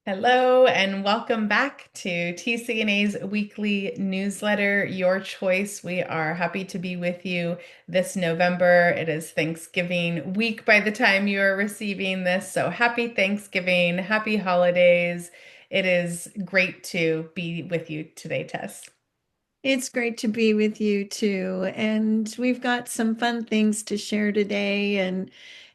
Hello and welcome back to TC&A's weekly newsletter, Your Choice. We are happy to be with you this November. It is Thanksgiving week by the time you are receiving this. So happy Thanksgiving, happy holidays. It is great to be with you today, Tess. It's great to be with you too. And we've got some fun things to share today.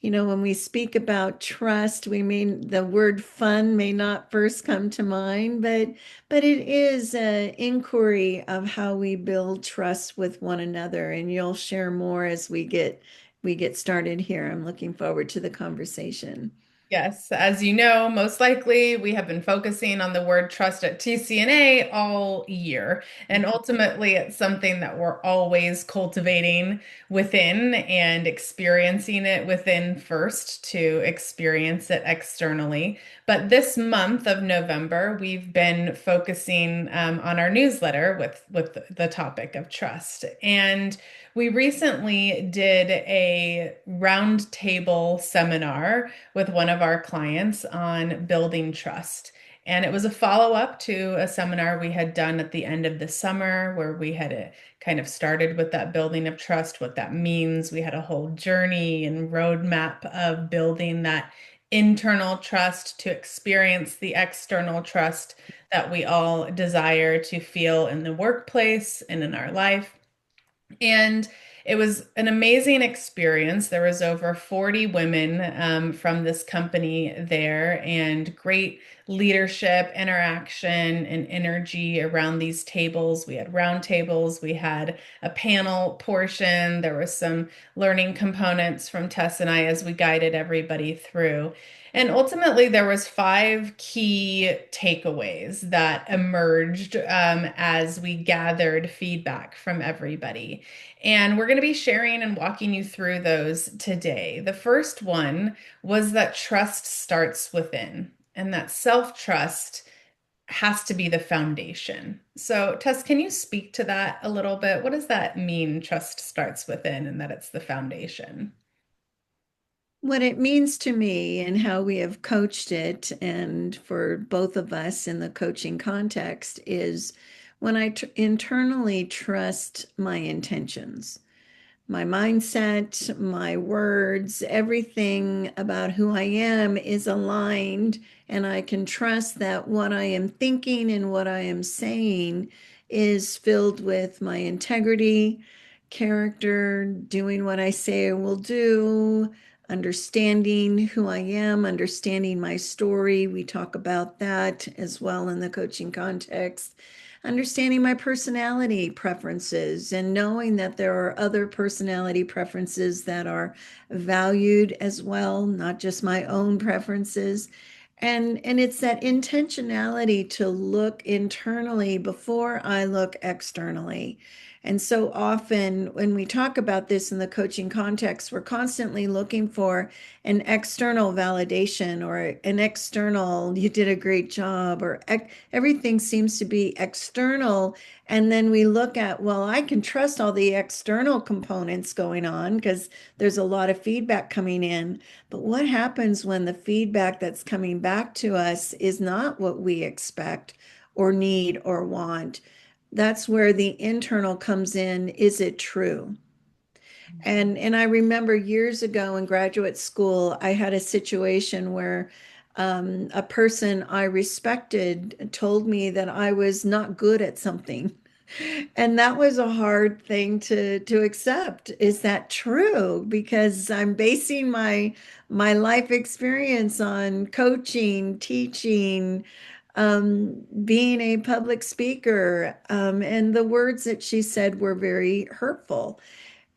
When we speak about trust, we mean the word fun may not first come to mind, but it is an inquiry of how we build trust with one another. And you'll share more as we get started here. I'm looking forward to the conversation. Yes, as you know, most likely we have been focusing on the word trust at TC&A all year. And ultimately, it's something that we're always cultivating within and experiencing it within first to experience it externally. But this month of November, we've been focusing on our newsletter with the topic of trust. And we recently did a roundtable seminar with one of our clients on building trust. And it was a follow-up to a seminar we had done at the end of the summer where we had kind of started with that building of trust, what that means. We had a whole journey and roadmap of building that internal trust to experience the external trust that we all desire to feel in the workplace and in our life. And it was an amazing experience. There was over 40 women from this company there and great leadership, interaction, and energy around these tables. We had round tables, we had a panel portion. There was some learning components from Tess and I as we guided everybody through. And ultimately, there was five key takeaways that emerged as we gathered feedback from everybody. And we're going to be sharing and walking you through those today. The first one was that trust starts within, and that self-trust has to be the foundation. So, Tess, can you speak to that a little bit? What does that mean, trust starts within, and that it's the foundation? What it means to me and how we have coached it, and for both of us in the coaching context, is when I internally trust my intentions, my mindset, my words, everything about who I am is aligned, and I can trust that what I am thinking and what I am saying is filled with my integrity, character, doing what I say I will do, understanding who I am, understanding my story. We talk about that as well in the coaching context. Understanding my personality preferences and knowing that there are other personality preferences that are valued as well, not just my own preferences. And it's that intentionality to look internally before I look externally. And so often when we talk about this in the coaching context, we're constantly looking for an external validation or an external, you did a great job, or everything seems to be external. And then we look at, well, I can trust all the external components going on because there's a lot of feedback coming in. But what happens when the feedback that's coming back to us is not what we expect or need or want? That's where the internal comes in. Is it true? And I remember years ago in graduate school, I had a situation where a person I respected told me that I was not good at something. And that was a hard thing to accept. Is that true? Because I'm basing my life experience on coaching, teaching, being a public speaker, and the words that she said were very hurtful.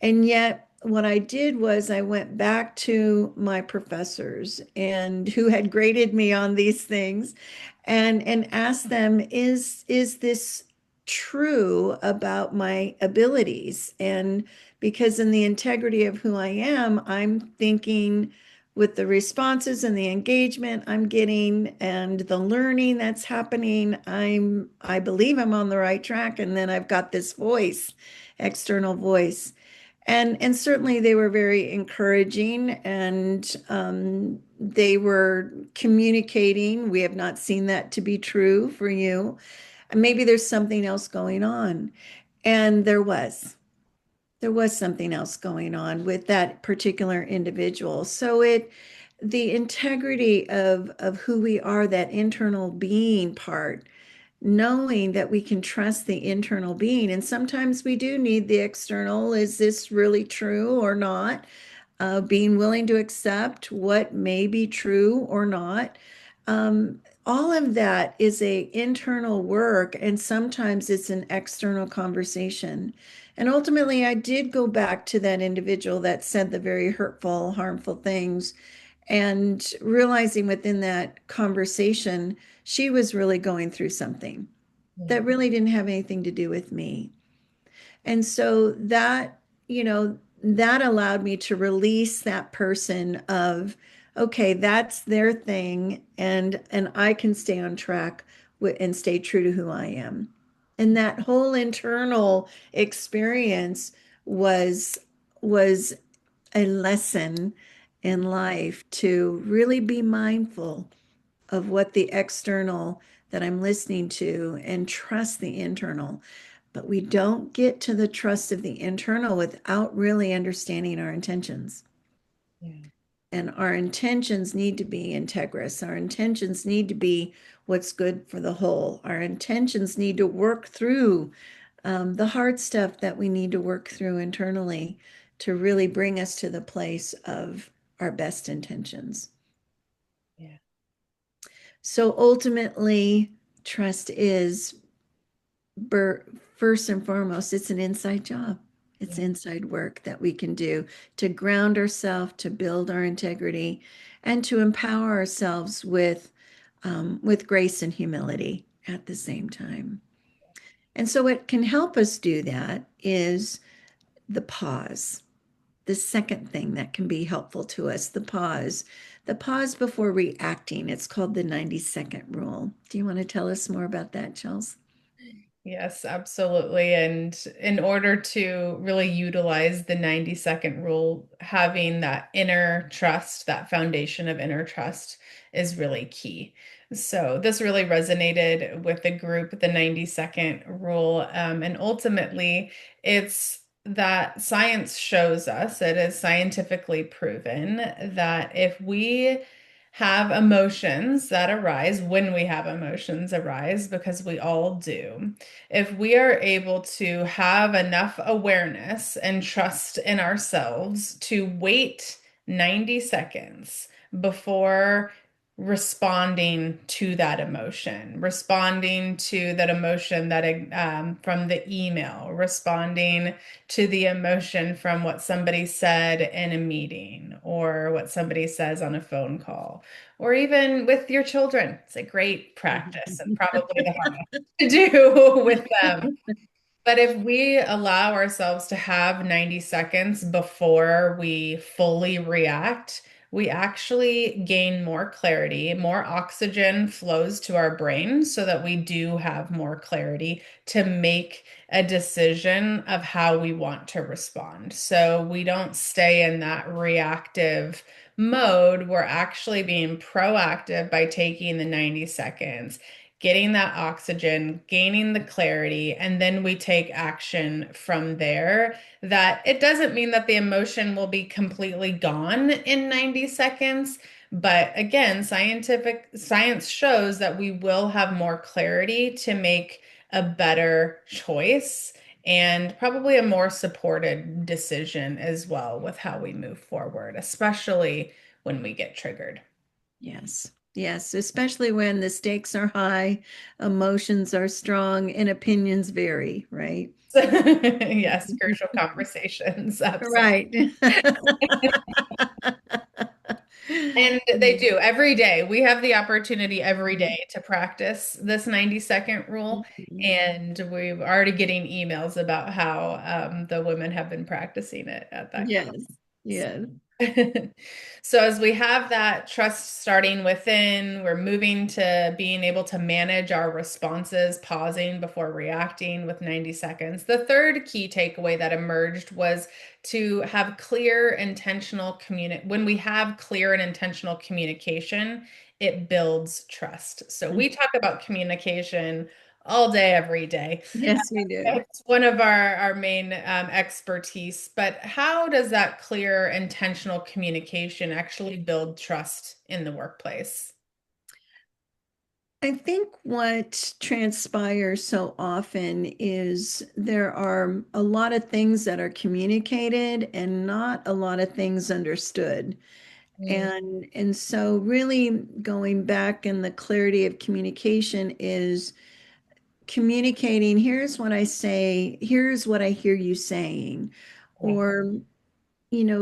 And yet, what I did was I went back to my professors and who had graded me on these things and asked them, is this true about my abilities? And because in the integrity of who I am, I'm thinking with the responses and the engagement I'm getting and the learning that's happening, I believe I'm on the right track. And then I've got this voice, external voice. And certainly they were very encouraging and they were communicating. We have not seen that to be true for you. And maybe there's something else going on. And there was something else going on with that particular individual. So the integrity of who we are, that internal being part, knowing that we can trust the internal being. And sometimes we do need the external. Is this really true or not? Being willing to accept what may be true or not. All of that is a internal work, and sometimes it's an external conversation. And ultimately, I did go back to that individual that said the very hurtful, harmful things, and realizing within that conversation, she was really going through something Yeah. that really didn't have anything to do with me. And so that, that allowed me to release that person of, okay, that's their thing, and I can stay on track and stay true to who I am. And that whole internal experience was was a lesson in life to really be mindful of what the external that I'm listening to and trust the internal. But we don't get to the trust of the internal without really understanding our intentions. Yeah. And our intentions need to be integrous. Our intentions need to be what's good for the whole. Our intentions need to work through the hard stuff that we need to work through internally to really bring us to the place of our best intentions. Yeah. So ultimately, trust is first and foremost, it's an inside job. It's Yeah. inside work that we can do to ground ourselves, to build our integrity, and to empower ourselves with grace and humility at the same time. And so, what can help us do that is the pause. The second thing that can be helpful to us, the pause before reacting. It's called the 90-second rule. Do you want to tell us more about that, Chels? Yes, absolutely. And in order to really utilize the 90-second rule, having that inner trust, that foundation of inner trust is really key. So this really resonated with the group, the 90-second rule. And ultimately, it's that science shows us, it is scientifically proven that if we have emotions that arise, when we have emotions arise, because we all do, if we are able to have enough awareness and trust in ourselves to wait 90 seconds before responding to that emotion, responding to that emotion that from the email, responding to the emotion from what somebody said in a meeting or what somebody says on a phone call, or even with your children. It's a great practice and probably the hardest to do with them. But if we allow ourselves to have 90 seconds before we fully react, we actually gain more clarity, more oxygen flows to our brain so that we do have more clarity to make a decision of how we want to respond. So we don't stay in that reactive mode. We're actually being proactive by taking the 90 seconds, getting that oxygen, gaining the clarity, and then we take action from there. That it doesn't mean that the emotion will be completely gone in 90 seconds, but again, scientific science shows that we will have more clarity to make a better choice and probably a more supported decision as well with how we move forward, especially when we get triggered. Yes. Yes, especially when the stakes are high, emotions are strong, and opinions vary, right? Yes, crucial conversations. Absolutely. Right. And they do every day. We have the opportunity every day to practice this 90-second rule. And we're already getting emails about how the women have been practicing it at that Yes. class. Yes. So as we have that trust starting within, we're moving to being able to manage our responses, pausing before reacting with 90 seconds. The third key takeaway that emerged was to have clear, intentional when we have clear and intentional communication, it builds trust. So we talk about communication all day, every day. Yes, we do. It's one of our main expertise, but how does that clear, intentional communication actually build trust in the workplace? I think what transpires so often is there are a lot of things that are communicated and not a lot of things understood. Mm, And so really going back in the clarity of communication is communicating, here's what I say, here's what I hear you saying, yeah, or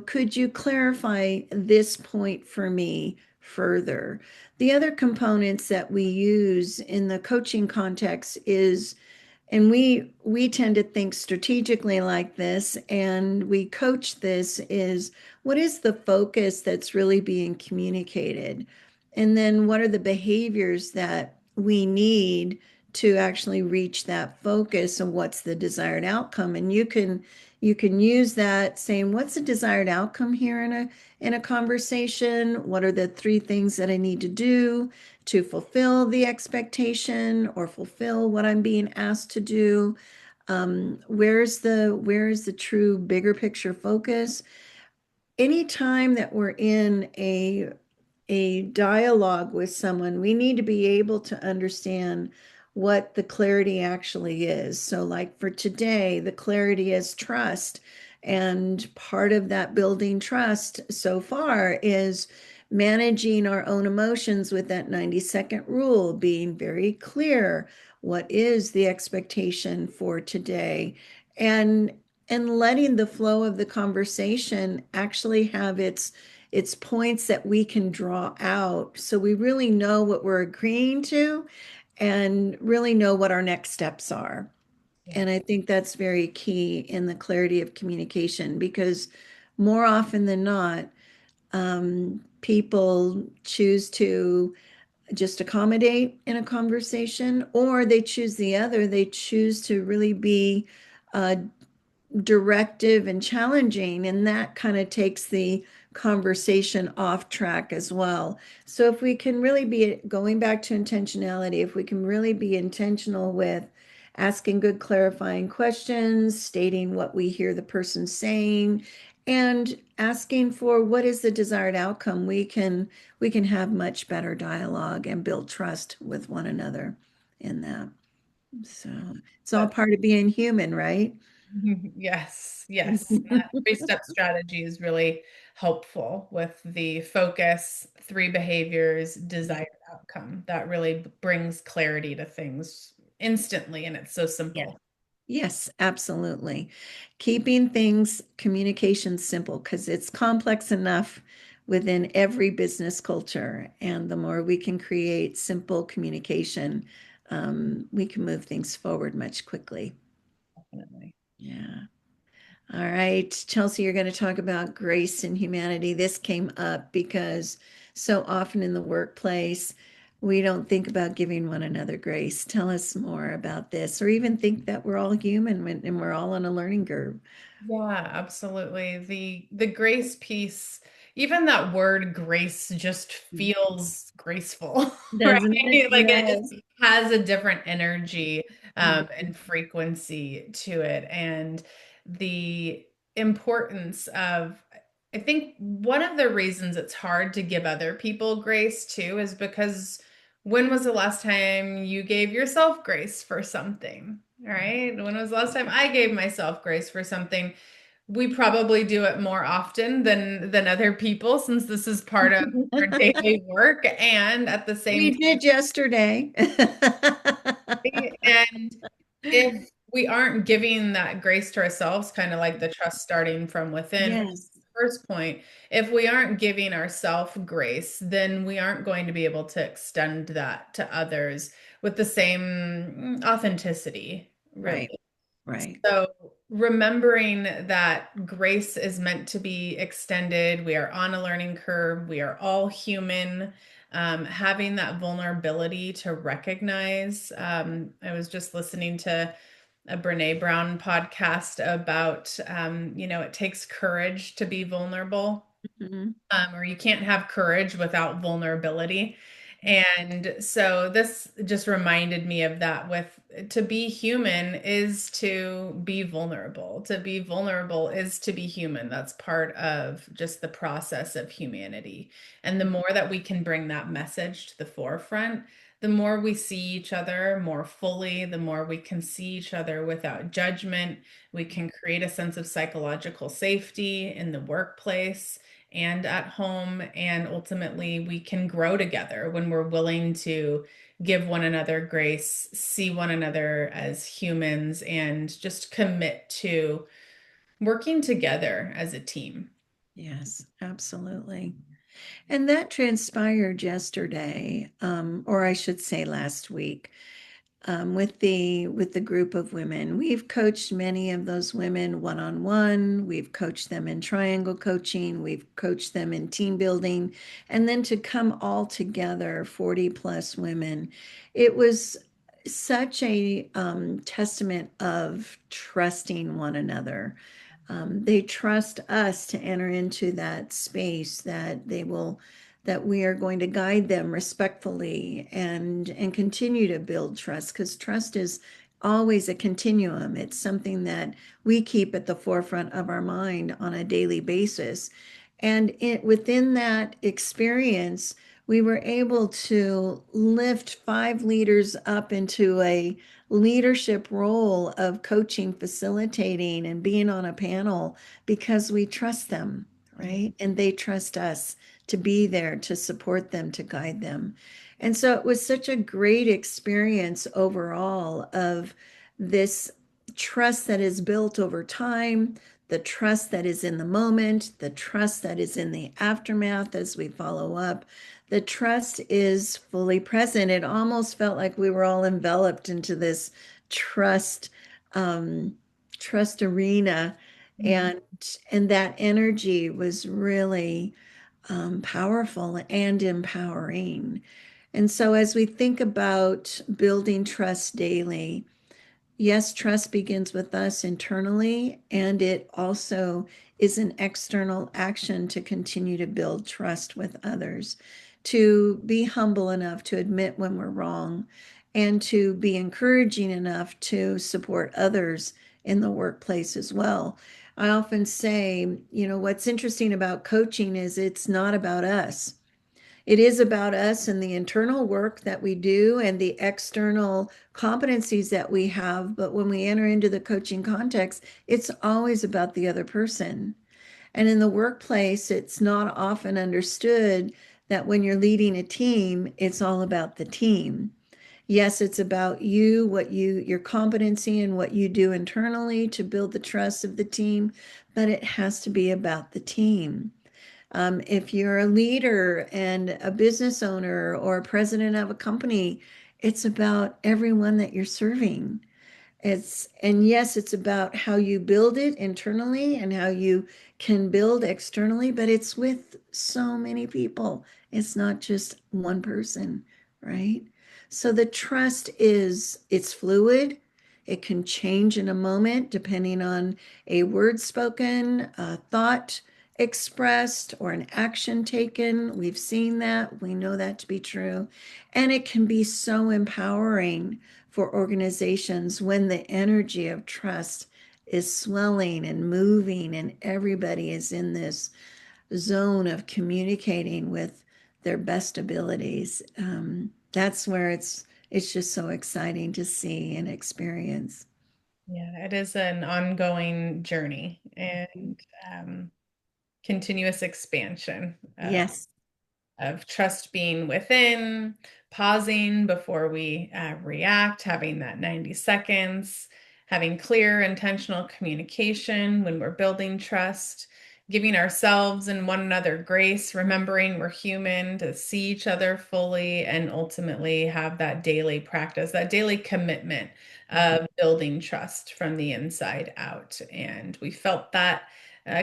could you clarify this point for me further? The other components that we use in the coaching context is, and we tend to think strategically like this, and we coach this, is what is the focus that's really being communicated? And then what are the behaviors that we need to actually reach that focus, and what's the desired outcome? And you can use that saying, what's the desired outcome here in a conversation? What are the three things that I need to do to fulfill the expectation or fulfill what I'm being asked to do? Where's the true bigger picture focus? Anytime that we're in a dialogue with someone, we need to be able to understand what the clarity actually is. So, like for today, the clarity is trust. And part of that building trust so far is managing our own emotions with that 90-second rule, being very clear what is the expectation for today. And and letting the flow of the conversation actually have its points that we can draw out so we really know what we're agreeing to and really know what our next steps are. yeah. And I think that's very key in the clarity of communication because more often than not, people choose to just accommodate in a conversation, or they choose the other. They choose to really be uh, directive and challenging, and that kind of takes the conversation off track as well. So if we can really be going back to intentionality, if we can really be intentional with asking good clarifying questions, stating what we hear the person saying, and asking for what is the desired outcome, we can have much better dialogue and build trust with one another in that. So it's all But part of being human, right? yes, yes. That three-step strategy is really helpful with the focus, three behaviors, desired outcome. That really brings clarity to things instantly, and it's so Yes. simple. Yes, absolutely. Keeping things communication simple because it's complex enough within every business culture. And the more we can create simple communication, we can move things forward much quickly. Definitely. Yeah. All right, Chelsea, you're going to talk about grace and humanity. This came up because so often in the workplace, we don't think about giving one another grace. Tell us more about this, or even think that we're all human and we're all on a learning curve. Yeah, absolutely. The grace piece, even that word grace just feels graceful, right? Doesn't it? Like it Yes. just has a different energy and frequency to it. And the importance of, I think one of the reasons it's hard to give other people grace too is because when was the last time you gave yourself grace for something? Right? When was the last time I gave myself grace for something? We probably do it more often than other people since this is part of our daily work and at the same We did yesterday. time. And if we aren't giving that grace to ourselves, kind of like the trust starting from within, which is Yes, the first point, if we aren't giving ourselves grace, then we aren't going to be able to extend that to others with the same authenticity, really. right. Right. So, remembering that grace is meant to be extended, we are on a learning curve, we are all human. Having that vulnerability to recognize. I was just listening to a Brene Brown podcast about, it takes courage to be vulnerable, Mhm. or you can't have courage without vulnerability. And so this just reminded me of that with to be human is to be vulnerable. To be vulnerable is to be human. That's part of just the process of humanity. And the more that we can bring that message to the forefront, the more we see each other more fully, the more we can see each other without judgment. We can create a sense of psychological safety in the workplace and at home. And ultimately, we can grow together when we're willing to give one another grace, see one another as humans, and just commit to working together as a team. Yes, absolutely. And that transpired yesterday, or I should say last week. With the group of women. We've coached many of those women one-on-one. We've coached them in triangle coaching. We've coached them in team building. And then to come all together, 40 plus women, it was such a testament of trusting one another. They trust us to enter into that space that we are going to guide them respectfully and continue to build trust, because trust is always a continuum. It's something that we keep at the forefront of our mind on a daily basis. And within that experience, we were able to lift 5 leaders up into a leadership role of coaching, facilitating, and being on a panel because we trust them, right? And they trust us to be there to support them, to guide them. And so it was such a great experience overall of this trust that is built over time, the trust that is in the moment, the trust that is in the aftermath as we follow up. The trust is fully present. It almost felt like we were all enveloped into this trust um, trust arena, and that energy was really powerful and empowering. And so, as we think about building trust daily, yes, trust begins with us internally, and it also is an external action to continue to build trust with others, to be humble enough to admit when we're wrong, and to be encouraging enough to support others in the workplace as well. I often say, what's interesting about coaching is it's not about us. It is about us and the internal work that we do and the external competencies that we have. But when we enter into the coaching context, it's always about the other person. And in the workplace, it's not often understood that when you're leading a team, it's all about the team. Yes, it's about you, your competency and what you do internally to build the trust of the team, but it has to be about the team. If you're a leader and a business owner or a president of a company, it's about everyone that you're serving. And yes, it's about how you build it internally and how you can build externally, but it's with so many people. It's not just one person, right? So the trust it's fluid. It can change in a moment depending on a word spoken, a thought expressed, or an action taken. We've seen that. We know that to be true. And it can be so empowering for organizations when the energy of trust is swelling and moving and everybody is in this zone of communicating with their best abilities. That's where it's just so exciting to see and experience. Yeah, it is an ongoing journey and continuous expansion Yes. of trust being within, pausing before we react, having that 90 seconds, having clear, intentional communication when we're building trust, giving ourselves and one another grace, remembering we're human, to see each other fully, and ultimately have that daily practice, that daily commitment of building trust from the inside out. And we felt that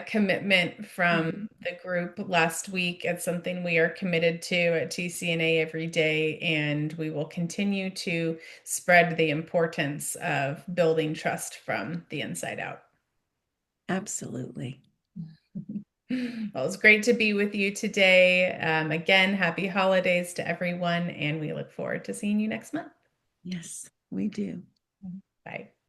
commitment from the group last week. It's something we are committed to at TC&A every day, and we will continue to spread the importance of building trust from the inside out. Absolutely. Well, it's great to be with you today. Again, happy holidays to everyone, and we look forward to seeing you next month. Yes, we do. Bye.